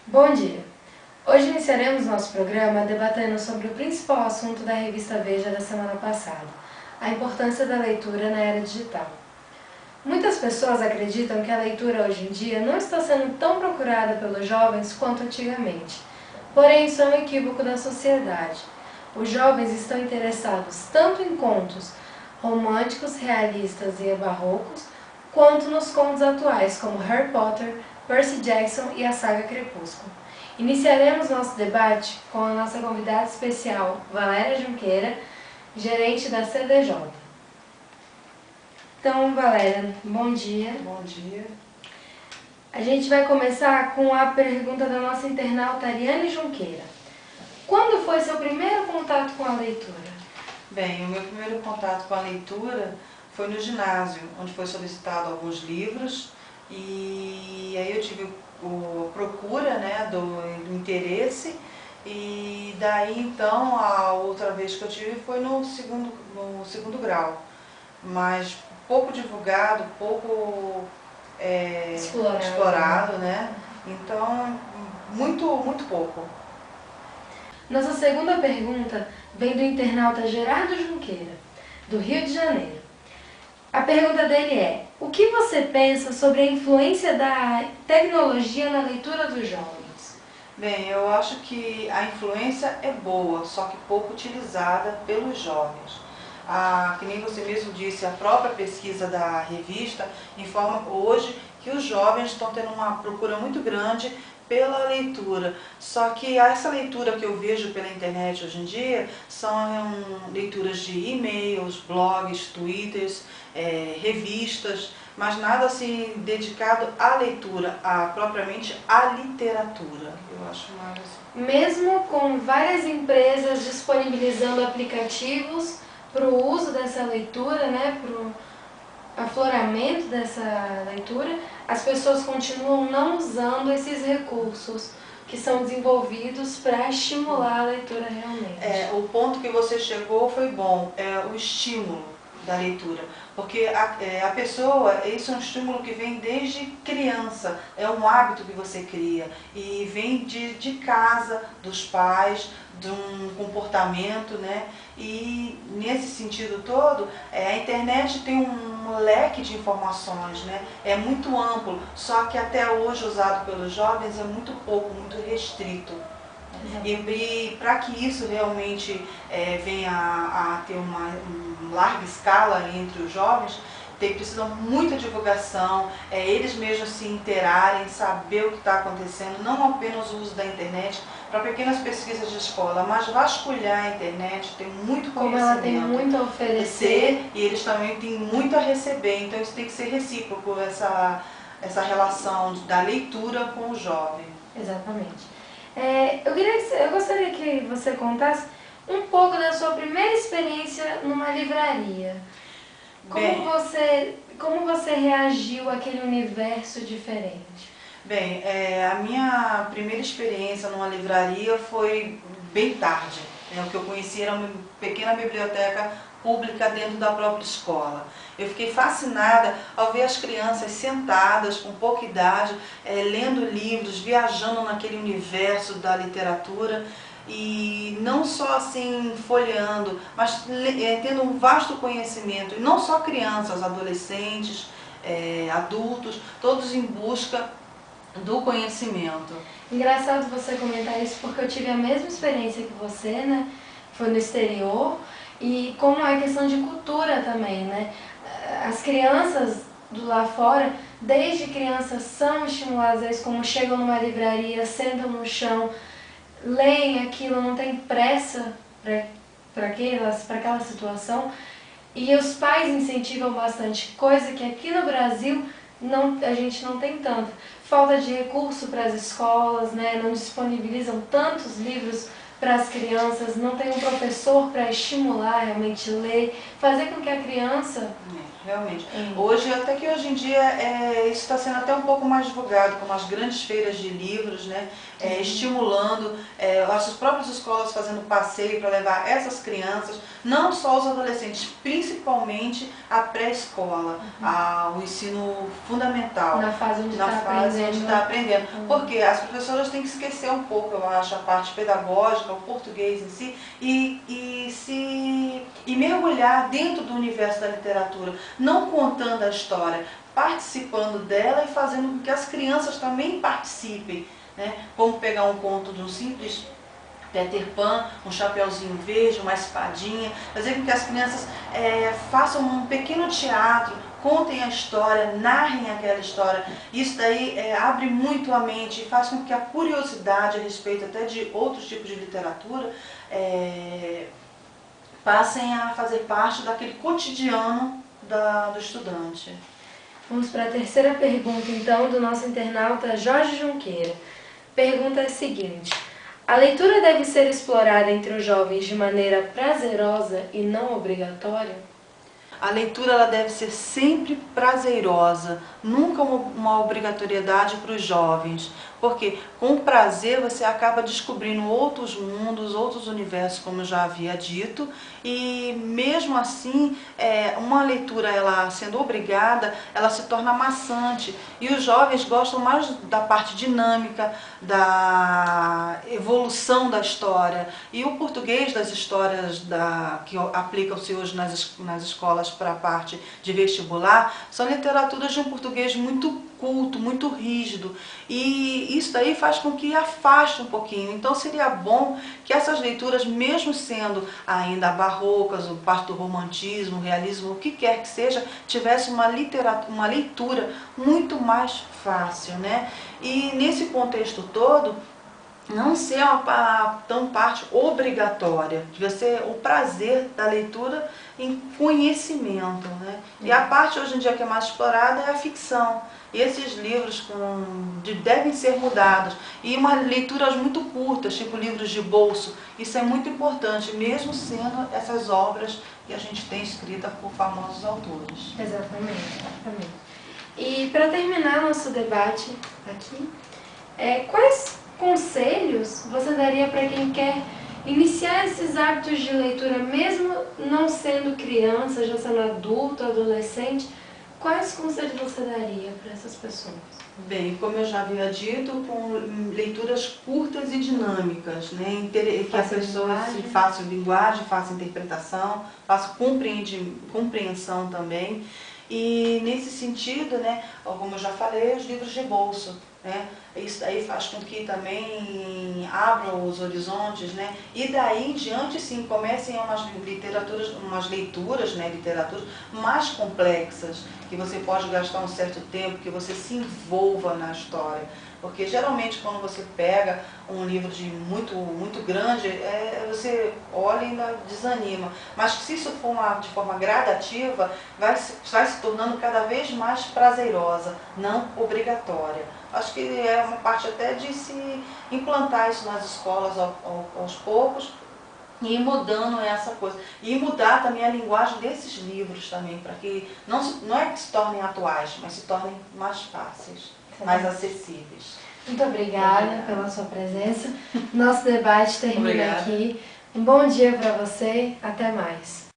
Bom dia! Hoje iniciaremos nosso programa debatendo sobre o principal assunto da revista Veja da semana passada, a importância da leitura na era digital. Muitas pessoas acreditam que a leitura hoje em dia não está sendo tão procurada pelos jovens quanto antigamente, porém isso é um equívoco da sociedade. Os jovens estão interessados tanto em contos românticos, realistas e barrocos, quanto nos contos atuais como Harry Potter, Percy Jackson e a saga Crepúsculo. Iniciaremos nosso debate com a nossa convidada especial, Valéria Junqueira, gerente da CDJ. Então, Valéria, bom dia. Bom dia. A gente vai começar com a pergunta da nossa internauta Ariane Junqueira. Quando foi seu primeiro contato com a leitura? Bem, o meu primeiro contato com a leitura foi no ginásio, onde foi solicitado alguns livros e aí eu tive a procura, do interesse, e daí então a outra vez que eu tive foi no segundo grau, mas pouco divulgado, pouco explorado, né? Então muito pouco. Nossa segunda pergunta vem do internauta Gerardo Junqueira, do Rio de Janeiro. A pergunta dele é: o que você pensa sobre a influência da tecnologia na leitura dos jovens? Bem, eu acho que a influência é boa, só que pouco utilizada pelos jovens. Que nem você mesmo disse, a própria pesquisa da revista informa hoje que os jovens estão tendo uma procura muito grande pela leitura. Só que essa leitura que eu vejo pela internet hoje em dia são leituras de e-mails, blogs, twitters, revistas, mas nada assim dedicado à leitura, propriamente à literatura. Eu acho mais assim. Mesmo com várias empresas disponibilizando aplicativos para o uso dessa leitura, para o afloramento dessa leitura, as pessoas continuam não usando esses recursos que são desenvolvidos para estimular a leitura realmente. O ponto que você chegou foi bom, o estímulo da leitura, porque a pessoa, isso é um estímulo que vem desde criança, é um hábito que você cria e vem de casa, dos pais, de um comportamento, né? E nesse sentido todo, a internet tem um leque de informações, né? É muito amplo, só que até hoje usado pelos jovens é muito pouco, muito restrito. E para que isso realmente venha a ter uma larga escala entre os jovens, precisam muita divulgação, eles mesmos se interarem, saber o que está acontecendo, não apenas o uso da internet para pequenas pesquisas de escola, mas vasculhar a internet, tem muito conhecimento. Como ela tem muito a oferecer. E eles também têm muito a receber, então isso tem que ser recíproco, essa relação da leitura com o jovem. Exatamente. Eu gostaria que você contasse um pouco da sua primeira experiência numa livraria. Como você reagiu àquele universo diferente? Bem, a minha primeira experiência numa livraria foi bem tarde. O que eu conheci era uma pequena biblioteca pública dentro da própria escola. Eu fiquei fascinada ao ver as crianças sentadas, com pouca idade, lendo livros, viajando naquele universo da literatura, e não só assim folheando, mas tendo um vasto conhecimento, e não só crianças, adolescentes, adultos, todos em busca do conhecimento. Engraçado você comentar isso, porque eu tive a mesma experiência que você, né? Foi no exterior, e como é questão de cultura também, né? As crianças do lá fora, desde crianças, são estimuladas, eles como chegam numa livraria, sentam no chão, leem aquilo, não tem pressa para aquela situação, e os pais incentivam bastante, coisa que aqui no Brasil a gente não tem tanto. Falta de recurso para as escolas, né? Não disponibilizam tantos livros para as crianças, não tem um professor para estimular realmente ler, fazer com que a criança realmente. Hoje, até que hoje em dia, isso está sendo até um pouco mais divulgado, com as grandes feiras de livros, né? Estimulando as próprias escolas fazendo passeio para levar essas crianças, não só os adolescentes, principalmente a pré-escola, o ensino fundamental. Na fase onde está aprendendo. Porque as professoras têm que esquecer um pouco, eu acho, a parte pedagógica, o português em si, e mergulhar dentro do universo da literatura, não contando a história, participando dela e fazendo com que as crianças também participem, né? Como pegar um conto de um simples Peter Pan, um chapeuzinho verde, uma espadinha, fazer com que as crianças façam um pequeno teatro, contem a história, narrem aquela história. Isso daí abre muito a mente e faz com que a curiosidade a respeito até de outros tipos de literatura passem a fazer parte daquele cotidiano do estudante. Vamos para a terceira pergunta, então, do nosso internauta Jorge Junqueira. Pergunta é a seguinte: a leitura deve ser explorada entre os jovens de maneira prazerosa e não obrigatória? A leitura ela deve ser sempre prazerosa, nunca uma obrigatoriedade para os jovens, porque com o prazer você acaba descobrindo outros mundos, outros universos, como eu já havia dito, e mesmo assim, uma leitura ela sendo obrigada, ela se torna maçante, e os jovens gostam mais da parte dinâmica, da evolução da história, e o português das histórias que aplicam-se hoje nas escolas para a parte de vestibular, são literaturas de um português muito culto, muito rígido, e isso daí faz com que afaste um pouquinho. Então seria bom que essas leituras, mesmo sendo ainda barrocas, o parte do romantismo, o realismo, o que quer que seja, tivesse uma leitura muito mais fácil, né? E nesse contexto todo, não ser tão parte obrigatória, devia ser o prazer da leitura em conhecimento, né? E a parte hoje em dia que é mais explorada é a ficção. E esses livros devem ser mudados. E leituras muito curtas, tipo livros de bolso, isso é muito importante, mesmo sendo essas obras que a gente tem escritas por famosos autores. Exatamente, exatamente. E para terminar nosso debate aqui, quais conselhos você daria para quem quer iniciar esses hábitos de leitura, mesmo não sendo criança, já sendo adulto, adolescente? Quais conselhos você daria para essas pessoas? Bem, como eu já havia dito, com leituras curtas e dinâmicas, né? Que a pessoa se faça linguagem, faça interpretação, faça compreensão também. E nesse sentido, né, como eu já falei, os livros de bolso, né? Isso aí faz com que também abram os horizontes, né? E daí em diante, sim, comecem umas leituras, né, literaturas mais complexas, que você pode gastar um certo tempo, que você se envolva na história. Porque geralmente quando você pega um livro muito grande, você olha e ainda desanima. Mas se isso for de forma gradativa, vai se tornando cada vez mais prazerosa, não obrigatória. Acho que é uma parte até de se implantar isso nas escolas aos poucos, e ir mudando essa coisa. E mudar também a linguagem desses livros também, para que não é que se tornem atuais, mas se tornem mais fáceis, mais acessíveis. Muito obrigada pela sua presença. Nosso debate termina aqui. Um bom dia para você. Até mais.